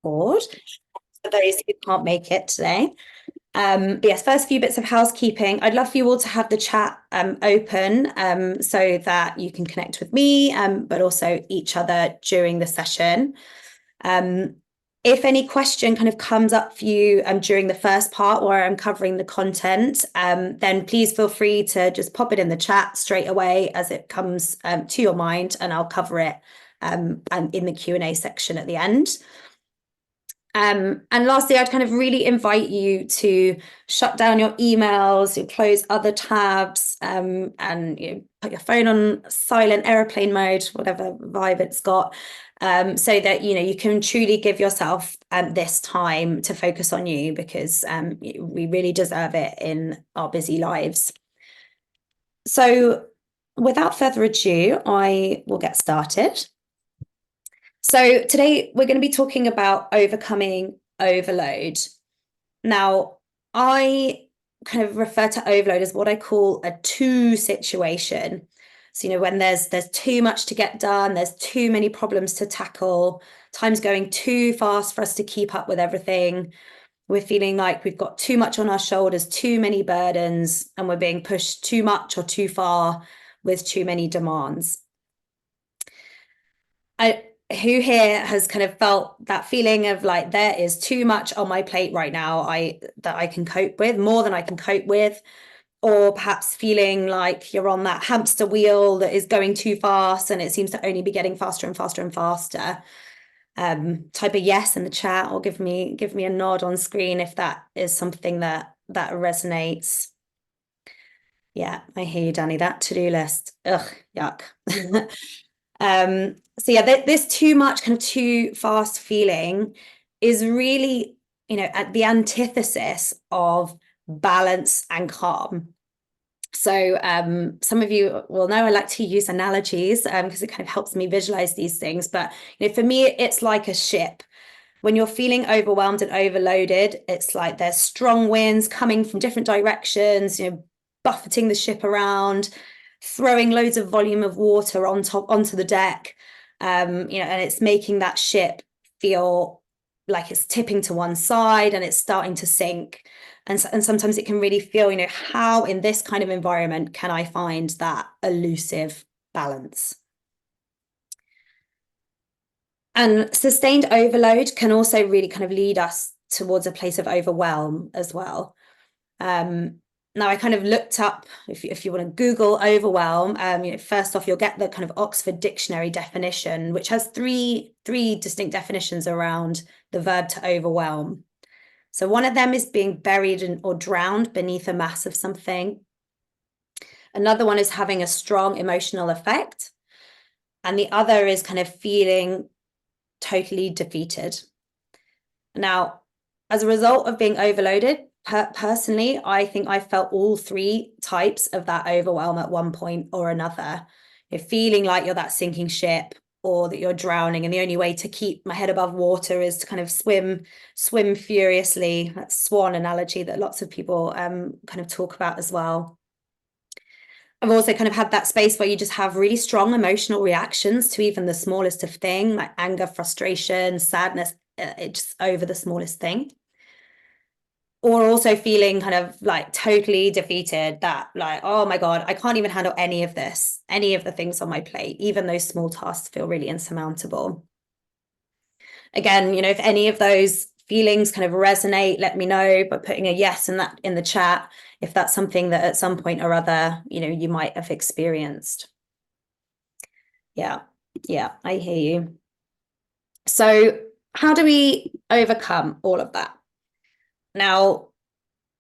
board for those who can't make it today. But yes, first few bits of housekeeping. I'd love for you all to have the chat open so that you can connect with me, but also each other during the session. If any question kind of comes up for you during the first part where I'm covering the content, then please feel free to just pop it in the chat straight away as it comes to your mind, and I'll cover it and in the Q&A section at the end. And lastly, I'd kind of really invite you to shut down your emails, you close other tabs, and put your phone on silent airplane mode, whatever vibe it's got, so that you can truly give yourself this time to focus on you, because we really deserve it in our busy lives. So, without further ado, I will get started. So today we're going to be talking about overcoming overload. Now, I kind of refer to overload as what I call a two situation. So, when there's too much to get done, there's too many problems to tackle, time's going too fast for us to keep up with everything. We're feeling like we've got too much on our shoulders, too many burdens, and we're being pushed too much or too far with too many demands. Who here has kind of felt that feeling of like there is too much on my plate right now that I can cope with, more than I can cope with, or perhaps feeling like you're on that hamster wheel that is going too fast and it seems to only be getting faster and faster and faster. Type a yes in the chat, or give me a nod on screen if that is something that resonates. Yeah, I hear you, Danny. That to-do list, ugh, yuck. So yeah, this too much, kind of too fast feeling is really, at the antithesis of balance and calm. So some of you will know I like to use analogies because it kind of helps me visualize these things. But for me, it's like a ship. When you're feeling overwhelmed and overloaded, it's like there's strong winds coming from different directions, buffeting the ship around, throwing loads of volume of water onto the deck, and it's making that ship feel like it's tipping to one side and it's starting to sink. And sometimes it can really feel, how in this kind of environment can I find that elusive balance? And sustained overload can also really kind of lead us towards a place of overwhelm as well. Now, I kind of looked up, if you want to Google overwhelm, first off, you'll get the kind of Oxford Dictionary definition, which has three distinct definitions around the verb to overwhelm. So one of them is being buried or drowned beneath a mass of something. Another one is having a strong emotional effect. And the other is kind of feeling totally defeated. Now, as a result of being overloaded, personally, I think I felt all three types of that overwhelm at one point or another. You're feeling like you're that sinking ship, or that you're drowning, and the only way to keep my head above water is to kind of swim furiously. That swan analogy that lots of people kind of talk about as well. I've also kind of had that space where you just have really strong emotional reactions to even the smallest of thing, like anger, frustration, sadness, just over the smallest thing. Or also feeling kind of like totally defeated, that like, oh my God, I can't even handle any of this, any of the things on my plate. Even those small tasks feel really insurmountable. Again, if any of those feelings kind of resonate, let me know by putting a yes in the chat, if that's something that at some point or other, you might have experienced. Yeah, I hear you. So how do we overcome all of that? Now,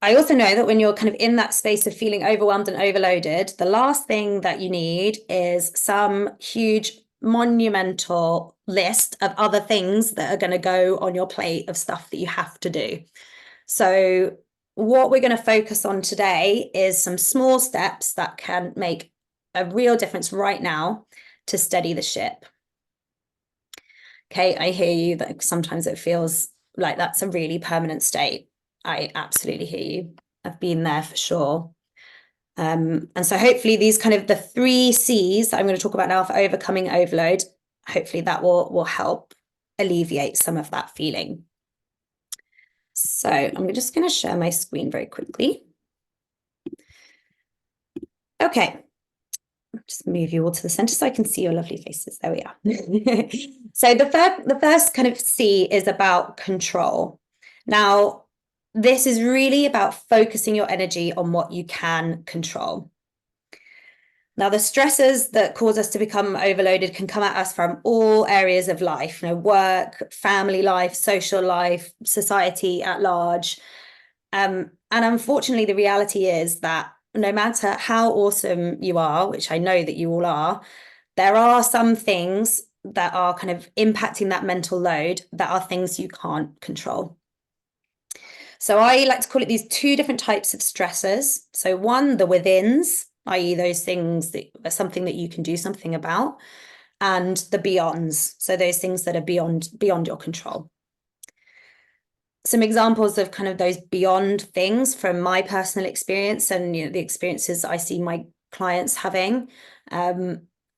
I also know that when you're kind of in that space of feeling overwhelmed and overloaded, the last thing that you need is some huge monumental list of other things that are going to go on your plate of stuff that you have to do. So what we're going to focus on today is some small steps that can make a real difference right now to steady the ship. Okay, I hear you that sometimes it feels like that's a really permanent state. I absolutely hear you. I've been there for sure. And so hopefully these kind of the 3 C's that I'm going to talk about now for overcoming overload, hopefully that will help. alleviate some of that feeling. So I'm just going to share my screen very quickly. Okay, just move you all to the center so I can see your lovely faces. There we are. So the first kind of C is about control. Now, this is really about focusing your energy on what you can control. Now, the stresses that cause us to become overloaded can come at us from all areas of life, work, family life, social life, society at large. And unfortunately, the reality is that no matter how awesome you are, which I know that you all are, there are some things that are kind of impacting that mental load that are things you can't control. So I like to call it these two different types of stressors. So one, the withins, i.e. those things that are something that you can do something about, and the beyonds. So those things that are beyond your control. Some examples of kind of those beyond things from my personal experience and the experiences I see my clients having,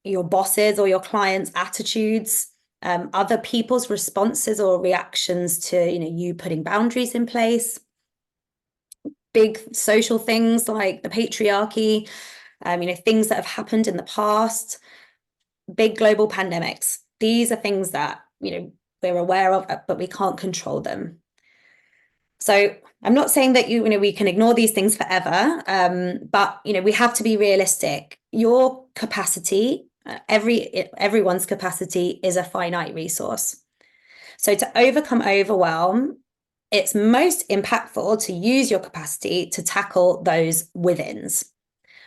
your bosses or your clients' attitudes, other people's responses or reactions to you putting boundaries in place, big social things like the patriarchy, things that have happened in the past, big global pandemics. These are things that we're aware of, but we can't control them. So I'm not saying that we can ignore these things forever, but we have to be realistic. Your capacity, everyone's capacity, is a finite resource. So to overcome overwhelm, it's most impactful to use your capacity to tackle those withins.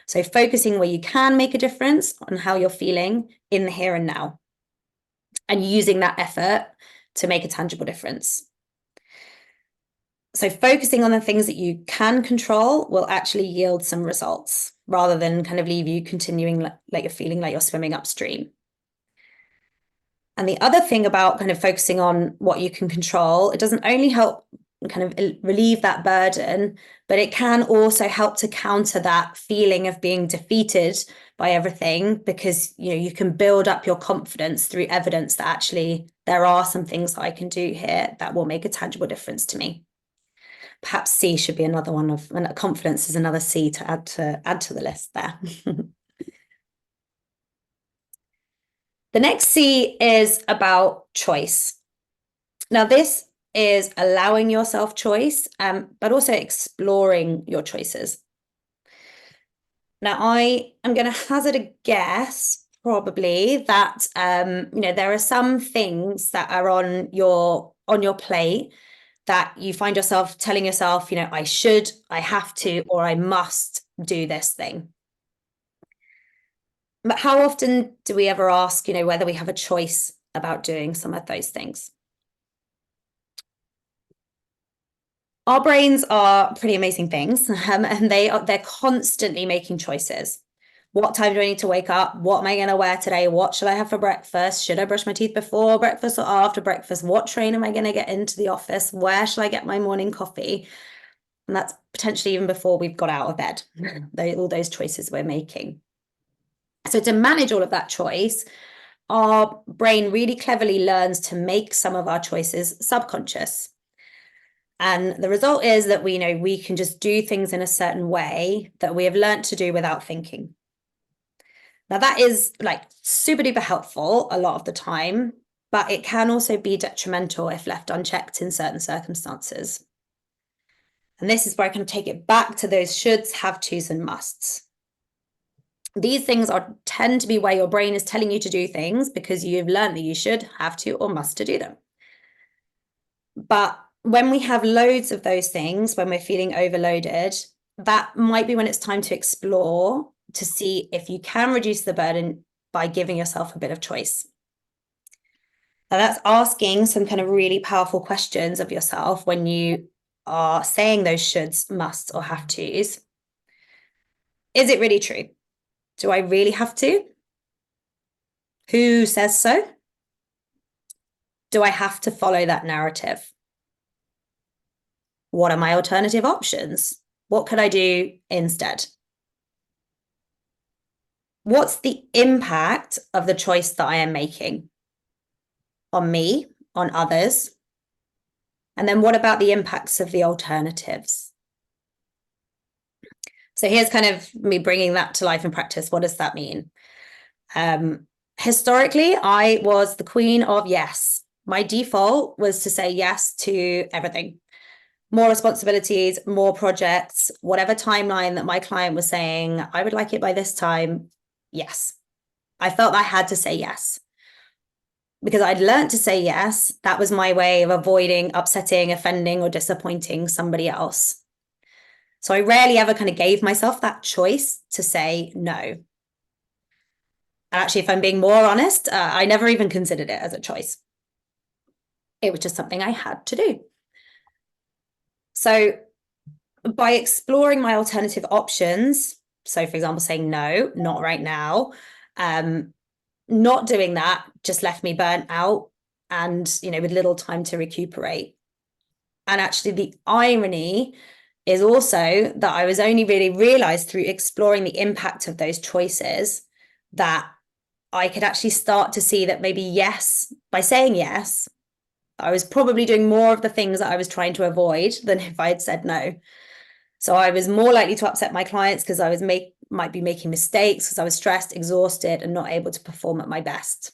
So focusing where you can make a difference on how you're feeling in the here and now, and using that effort to make a tangible difference. So focusing on the things that you can control will actually yield some results rather than kind of leave you continuing like you're feeling like you're swimming upstream. And the other thing about kind of focusing on what you can control, it doesn't only help kind of relieve that burden, but it can also help to counter that feeling of being defeated by everything, because you can build up your confidence through evidence that actually there are some things that I can do here that will make a tangible difference to me. Perhaps C should be another one of, and confidence is another C to add to the list there. The next C is about choice. Now, this is allowing yourself choice, but also exploring your choices. Now, I am going to hazard a guess, probably, that there are some things that are on your plate that you find yourself telling yourself, I should, I have to, or I must do this thing. But how often do we ever ask, whether we have a choice about doing some of those things? Our brains are pretty amazing things, and they're constantly making choices. What time do I need to wake up? What am I going to wear today? What should I have for breakfast? Should I brush my teeth before breakfast or after breakfast? What train am I going to get into the office? Where should I get my morning coffee? And that's potentially even before we've got out of bed, all those choices we're making. So to manage all of that choice, our brain really cleverly learns to make some of our choices subconscious. And the result is that we can just do things in a certain way that we have learned to do without thinking. Now, that is like super duper helpful a lot of the time, but it can also be detrimental if left unchecked in certain circumstances. And this is where I kind of take it back to those shoulds, have tos, and musts. These things tend to be where your brain is telling you to do things because you've learned that you should, have to, or must to do them. But when we have loads of those things, when we're feeling overloaded, that might be when it's time to explore to see if you can reduce the burden by giving yourself a bit of choice. Now, that's asking some kind of really powerful questions of yourself when you are saying those shoulds, musts, or have tos. Is it really true? Do I really have to? Who says so? Do I have to follow that narrative? What are my alternative options? What could I do instead? What's the impact of the choice that I am making on me, on others? And then what about the impacts of the alternatives? So here's kind of me bringing that to life in practice. What does that mean? Historically, I was the queen of yes. My default was to say yes to everything. More responsibilities, more projects, whatever timeline that my client was saying, I would like it by this time. Yes. I felt I had to say yes. Because I'd learned to say yes, that was my way of avoiding upsetting, offending, or disappointing somebody else. So I rarely ever kind of gave myself that choice to say no. And actually, if I'm being more honest, I never even considered it as a choice. It was just something I had to do. So by exploring my alternative options, so for example, saying no, not right now, not doing that just left me burnt out and, with little time to recuperate. And actually, the irony is also that I was only really realized through exploring the impact of those choices that I could actually start to see that maybe yes, by saying yes, I was probably doing more of the things that I was trying to avoid than if I had said no. So I was more likely to upset my clients because I might be making mistakes because I was stressed, exhausted, and not able to perform at my best.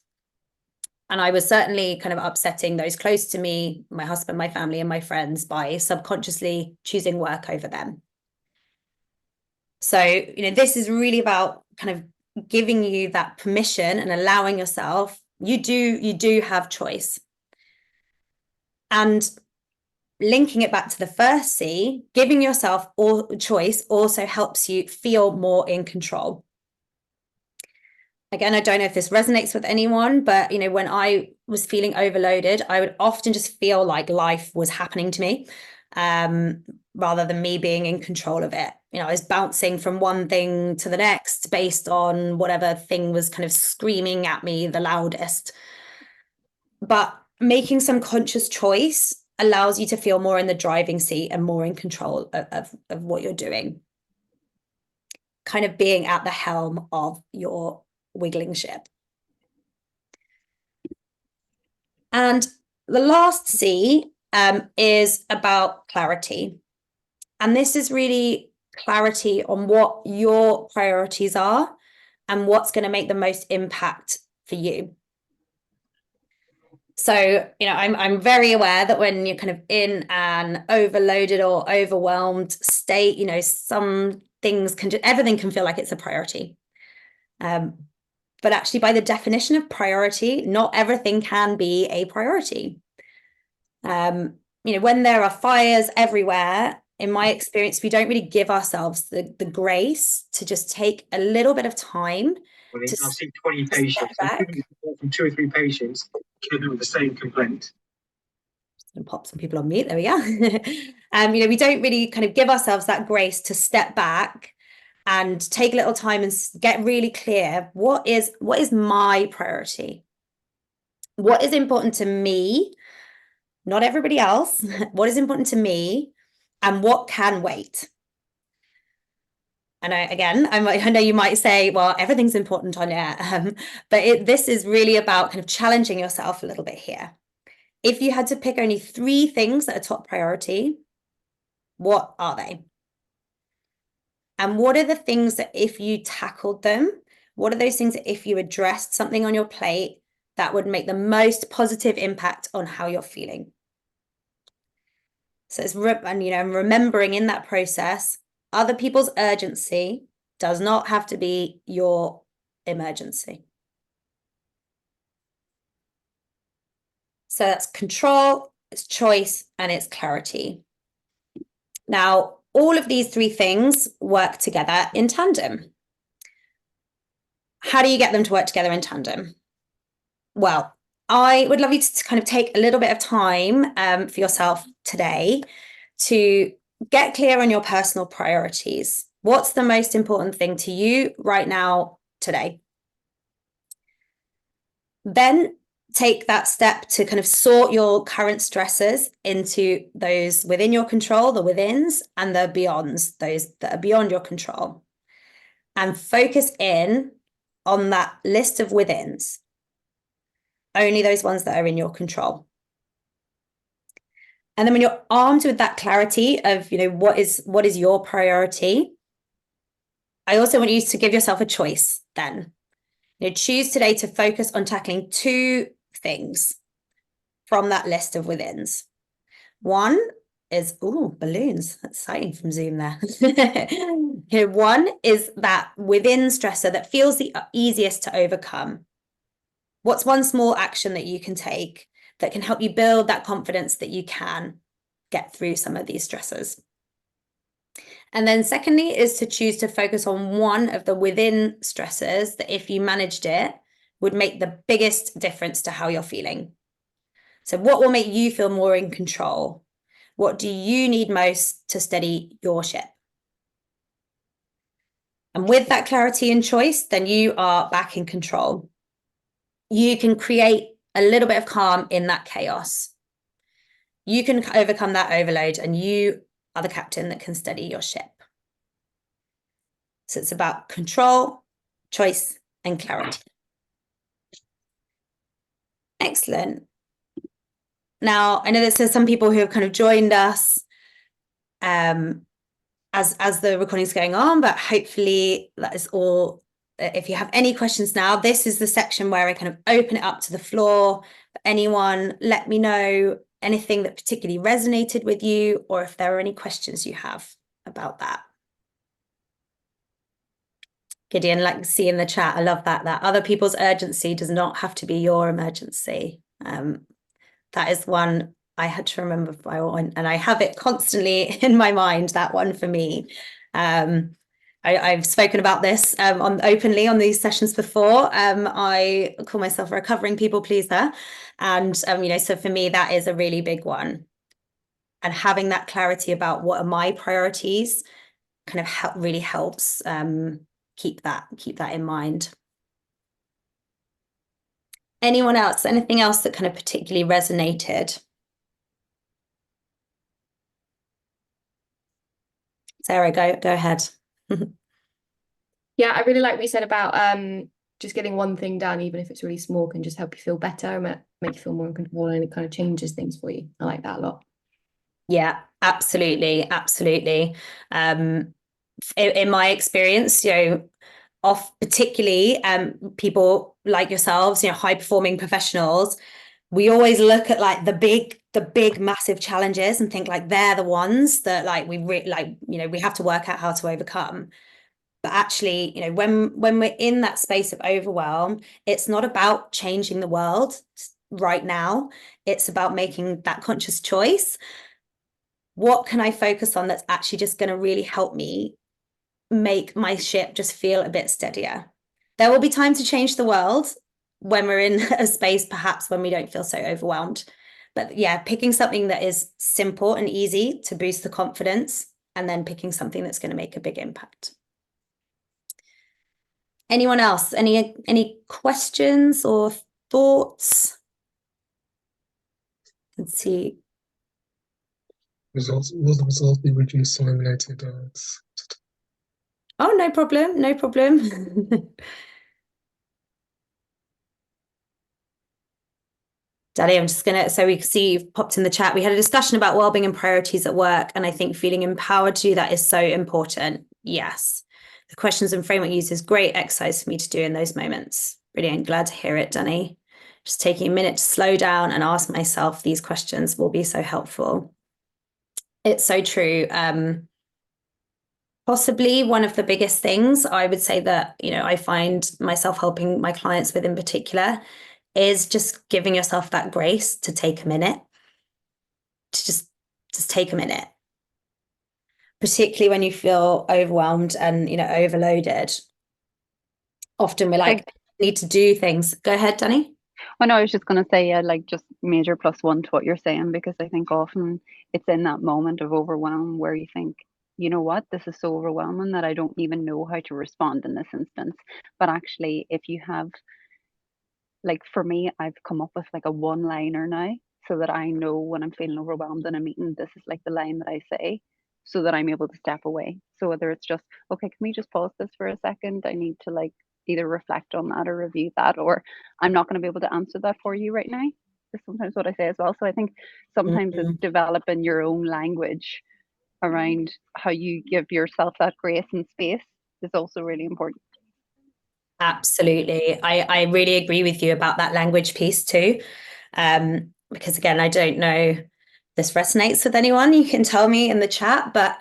And I was certainly kind of upsetting those close to me, my husband, my family, and my friends by subconsciously choosing work over them. So, this is really about kind of giving you that permission and allowing yourself, you do have choice. And linking it back to the first C, giving yourself choice also helps you feel more in control. Again, I don't know if this resonates with anyone, but when I was feeling overloaded, I would often just feel like life was happening to me, rather than me being in control of it. I was bouncing from one thing to the next based on whatever thing was kind of screaming at me the loudest. But making some conscious choice allows you to feel more in the driving seat and more in control of what you're doing. Kind of being at the helm of your wiggling ship. And the last C is about clarity. And this is really clarity on what your priorities are and what's going to make the most impact for you. So, I'm very aware that when you're kind of in an overloaded or overwhelmed state, some things everything can feel like it's a priority. But actually, by the definition of priority, not everything can be a priority. When there are fires everywhere, in my experience, we don't really give ourselves the grace to just take a little bit of time. I've seen 20 patients, from 2 or 3 patients with the same complaint. And pop some people on mute. There we go. We don't really kind of give ourselves that grace to step back and take a little time and get really clear. What is my priority? What is important to me? Not everybody else. What is important to me? And what can wait? And I know you might say, well, everything's important on it. But this is really about kind of challenging yourself a little bit here. If you had to pick only 3 things that are top priority, what are they? And what are the things that if you tackled them, what are those things that if you addressed something on your plate that would make the most positive impact on how you're feeling? So remembering in that process, other people's urgency does not have to be your emergency. So that's control, it's choice, and it's clarity. Now, all of these 3 things work together in tandem. How do you get them to work together in tandem? Well, I would love you to kind of take a little bit of time for yourself today to get clear on your personal priorities. What's the most important thing to you right now, today? Then take that step to kind of sort your current stressors into those within your control, the withins, and the beyonds, those that are beyond your control. And focus in on that list of withins. Only those ones that are in your control. And then when you're armed with that clarity of, what is your priority, I also want you to give yourself a choice then. Choose today to focus on tackling 2 things from that list of withins. One is, balloons. That's exciting from Zoom there. One is that within stressor that feels the easiest to overcome. What's one small action that you can take that can help you build that confidence that you can get through some of these stressors? And then secondly is to choose to focus on one of the within stressors that, if you managed it, would make the biggest difference to how you're feeling. So what will make you feel more in control? What do you need most to steady your ship? And with that clarity and choice, then you are back in control. You can create a little bit of calm in that chaos. You can overcome that overload, and you are the captain that can steady your ship. So it's about control, choice, and clarity. Excellent. Now, I know there's some people who have kind of joined us as the recording's going on, but hopefully that is all. If you have any questions now, this is the section where I kind of open it up to the floor for anyone. Let me know anything that particularly resonated with you, or if there are any questions you have about that. Gideon, like see in the chat, I love that other people's urgency does not have to be your emergency. That is one I had to remember by one, and I have it constantly in my mind, that one for me. I've spoken about this openly on these sessions before. I call myself a recovering people pleaser, and so for me that is a really big one. And having that clarity about what are my priorities kind of really helps keep that in mind. Anyone else? Anything else that kind of particularly resonated? Sarah, go ahead. Yeah, I really like what you said about just getting one thing done, even if it's really small, can just help you feel better, make you feel more in control, and it kind of changes things for you. I like that a lot. Yeah, absolutely. In my experience, particularly people like yourselves, high performing professionals, we always look at like the big massive challenges and think like they're the ones that like we have to work out how to overcome. But actually, when we're in that space of overwhelm, it's not about changing the world right now. It's about making that conscious choice. What can I focus on that's actually just going to really help me make my ship just feel a bit steadier? There will be time to change the world when we're in a space, perhaps when we don't feel so overwhelmed. But yeah, picking something that is simple and easy to boost the confidence, and then picking something that's going to make a big impact. Anyone else? Any questions or thoughts? Let's see. Will the result be reduced or eliminated? Oh, no problem. Daddy, I'm just gonna, so we can see you've popped in the chat. We had a discussion about wellbeing and priorities at work, and I think feeling empowered to do that is so important. Yes. The questions and framework use is great exercise for me to do in those moments. Brilliant. Glad to hear it, Danny. Just taking a minute to slow down and ask myself these questions will be so helpful. It's so true. Possibly one of the biggest things I would say that, I find myself helping my clients with in particular is just giving yourself that grace to take a minute, to just take a minute, particularly when you feel overwhelmed and, overloaded. Often we're like, I need to do things. Go ahead, Danny. Oh no, I was just going to say, like just major +1 to what you're saying, because I think often it's in that moment of overwhelm where you think, you know what, this is so overwhelming that I don't even know how to respond in this instance. But actually, if you have, like for me, I've come up with like a one-liner now, so that I know when I'm feeling overwhelmed in a meeting, this is like the line that I say, so that I'm able to step away. So whether it's just, okay, can we just pause this for a second? I need to like either reflect on that or review that, or I'm not going to be able to answer that for you right now. is sometimes what I say as well. So I think sometimes it's developing your own language around how you give yourself that grace and space is also really important. Absolutely. I really agree with you about that language piece too. Because again, I don't know if this resonates with anyone. You can tell me in the chat, but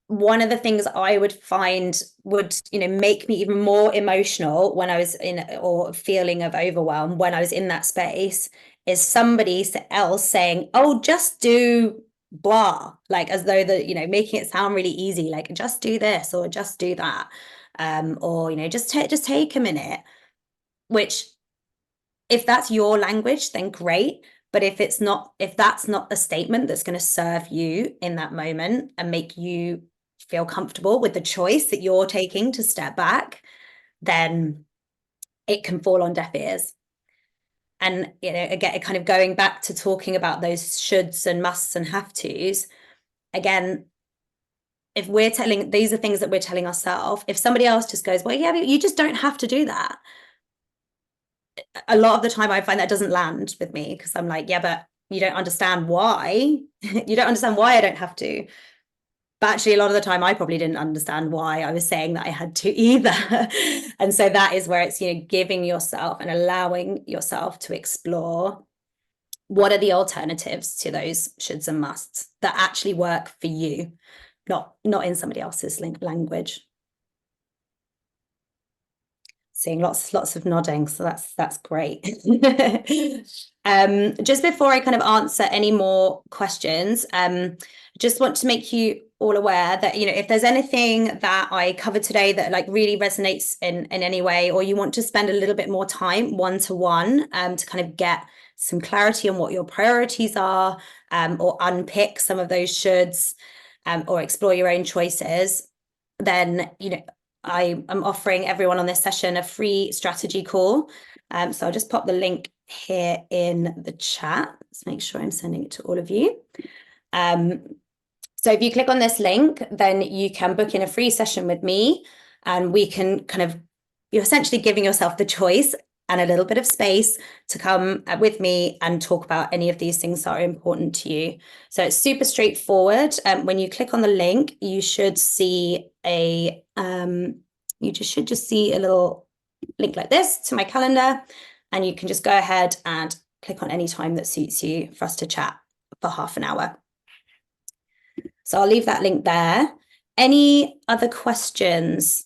one of the things I would find would, make me even more emotional when I was in, or feeling of overwhelm when I was in that space, is somebody else saying, oh, just do blah, like as though making it sound really easy, like just do this or just do that. Or just take a minute, which if that's your language, then great. But if that's not a statement that's going to serve you in that moment and make you feel comfortable with the choice that you're taking to step back, then it can fall on deaf ears. And again, kind of going back to talking about those shoulds and musts and have tos, again, if we're telling, these are things that we're telling ourselves, if somebody else just goes, well, yeah, but you just don't have to do that. A lot of the time I find that doesn't land with me, because I'm like, yeah, but you don't understand why. You don't understand why I don't have to. But actually, a lot of the time I probably didn't understand why I was saying that I had to either. And so that is where it's, giving yourself and allowing yourself to explore what are the alternatives to those shoulds and musts that actually work for you, not in somebody else's language. Seeing lots of nodding, so that's great. Just before I kind of answer any more questions, just want to make you all aware that if there's anything that I covered today that like really resonates in any way, or you want to spend a little bit more time one-to-one to kind of get some clarity on what your priorities are, or unpick some of those shoulds, or explore your own choices, then I am offering everyone on this session a free strategy call. So I'll just pop the link here in the chat. Let's make sure I'm sending it to all of you. So if you click on this link, then you can book in a free session with me, and we can you're essentially giving yourself the choice and a little bit of space to come with me and talk about any of these things that are important to you. So it's super straightforward. When you click on the link, you should see a should just see a little link like this to my calendar, and you can just go ahead and click on any time that suits you for us to chat for half an hour. So I'll leave that link there. Any other questions?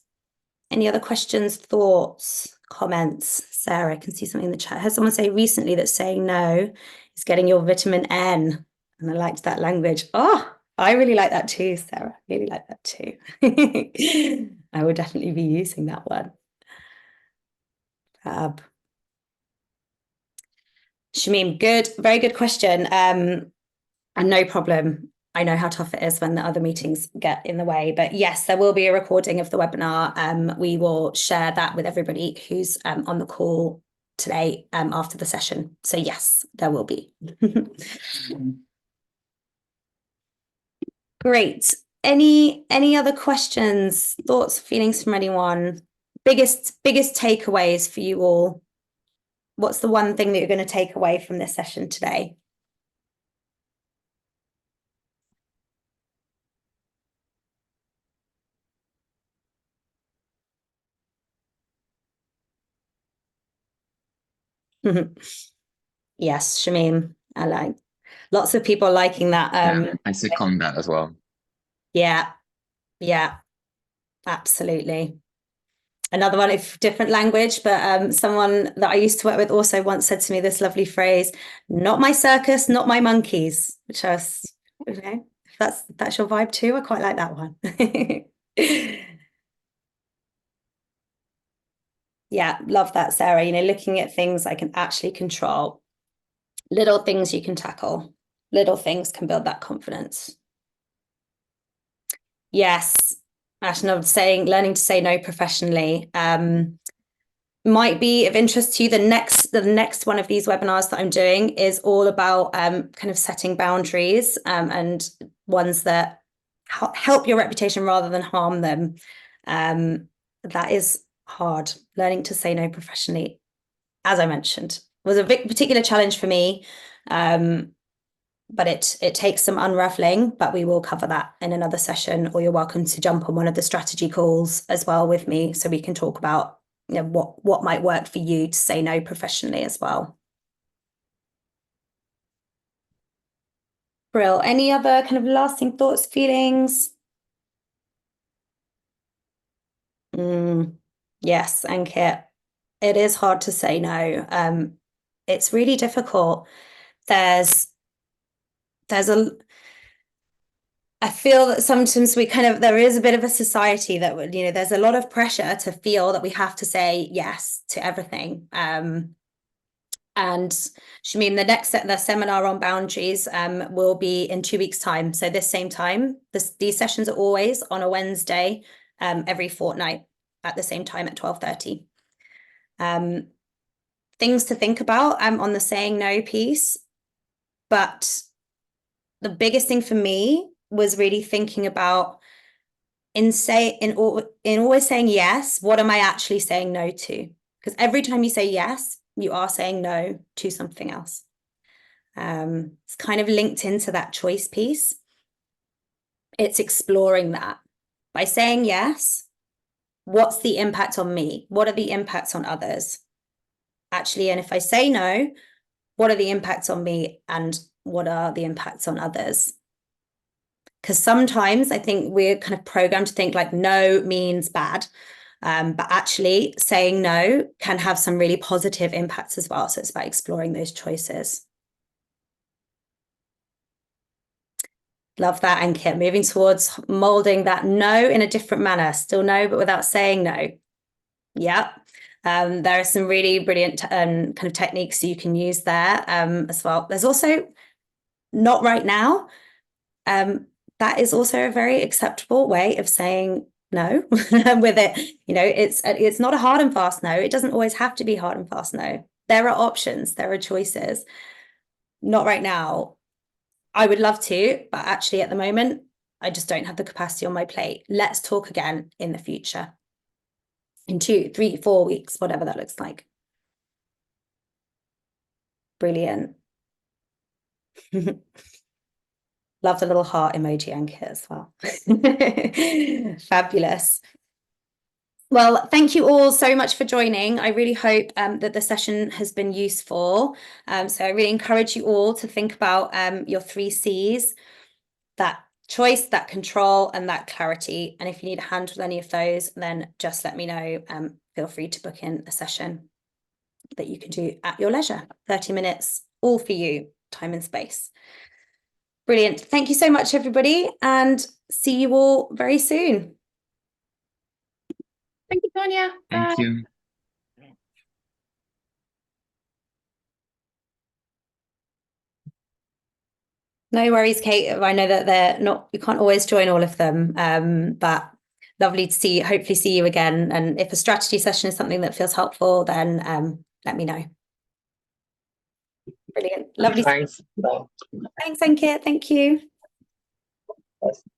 Any other questions, thoughts, comments? Sarah, I can see something in the chat. I heard someone say recently that saying no is getting your vitamin N. And I liked that language. Oh, I really like that too, Sarah. I really like that too. I will definitely be using that one. Fab. Shamim, good, very good question. And no problem. I know how tough it is when the other meetings get in the way, but yes, there will be a recording of the webinar. We will share that with everybody who's on the call today after the session. So yes, there will be. Great. Any other questions, thoughts, feelings from anyone? Biggest takeaways for you all? What's the one thing that you're going to take away from this session today? Yes, Shamim, I like. Lots of people liking that. Yeah, I second that as well. Yeah, absolutely. Another one, if different language, but someone that I used to work with also once said to me this lovely phrase, "Not my circus, not my monkeys," which I was, if that's your vibe too, I quite like that one. Yeah, love that, Sarah. Looking at things I can actually control, little things you can tackle, little things can build that confidence. Yes, Ashna, learning to say no professionally might be of interest to you. The next one of these webinars that I'm doing is all about kind of setting boundaries and ones that help your reputation rather than harm them. That is hard. Learning to say no professionally, as I mentioned, was a particular challenge for me. But it takes some unraveling, but we will cover that in another session, or you're welcome to jump on one of the strategy calls as well with me, so we can talk about, you know, what might work for you to say no professionally as well. Brill, any other kind of lasting thoughts, feelings? Yes, Ankit, it is hard to say no. It's really difficult. I feel that sometimes there is a bit of a society that would, you know, there's a lot of pressure to feel that we have to say yes to everything. And Shamim, the seminar on boundaries will be in 2 weeks' time. So this same time, these sessions are always on a Wednesday, every fortnight at the same time at 12:30. Things to think about on the saying no piece, but the biggest thing for me was really thinking about in always saying yes, what am I actually saying no to? Because every time you say yes, you are saying no to something else. It's kind of linked into that choice piece. It's exploring that. By saying yes, what's the impact on me? What are the impacts on others? Actually, and if I say no, what are the impacts on me and what are the impacts on others? Because sometimes I think we're kind of programmed to think like no means bad, but actually saying no can have some really positive impacts as well. So it's about exploring those choices. Love that, Ankit. Moving towards molding that no in a different manner. Still no, but without saying no. Yep. There are some really brilliant kind of techniques you can use there as well. There's also not right now. That is also a very acceptable way of saying no with it. You know, it's not a hard and fast no. It doesn't always have to be hard and fast no. There are options, there are choices. Not right now. I would love to, but actually at the moment, I just don't have the capacity on my plate. Let's talk again in the future. In 2, 3, 4 weeks, whatever that looks like. Brilliant. Love the little heart emoji, Ankit, as well. Fabulous. Well, thank you all so much for joining. I really hope that the session has been useful. So I really encourage you all to think about your 3 C's, that choice, that control, and that clarity. And if you need a hand with any of those, then just let me know. Feel free to book in a session that you can do at your leisure. 30 minutes, all for you, time and space. Brilliant. Thank you so much, everybody, and see you all very soon. Thank you, Tonya. Thank you. No worries, Kate. I know that you can't always join all of them, but lovely to hopefully see you again. And if a strategy session is something that feels helpful, then let me know. Brilliant. Lovely. Thanks. Thanks, Ankit. Thank you.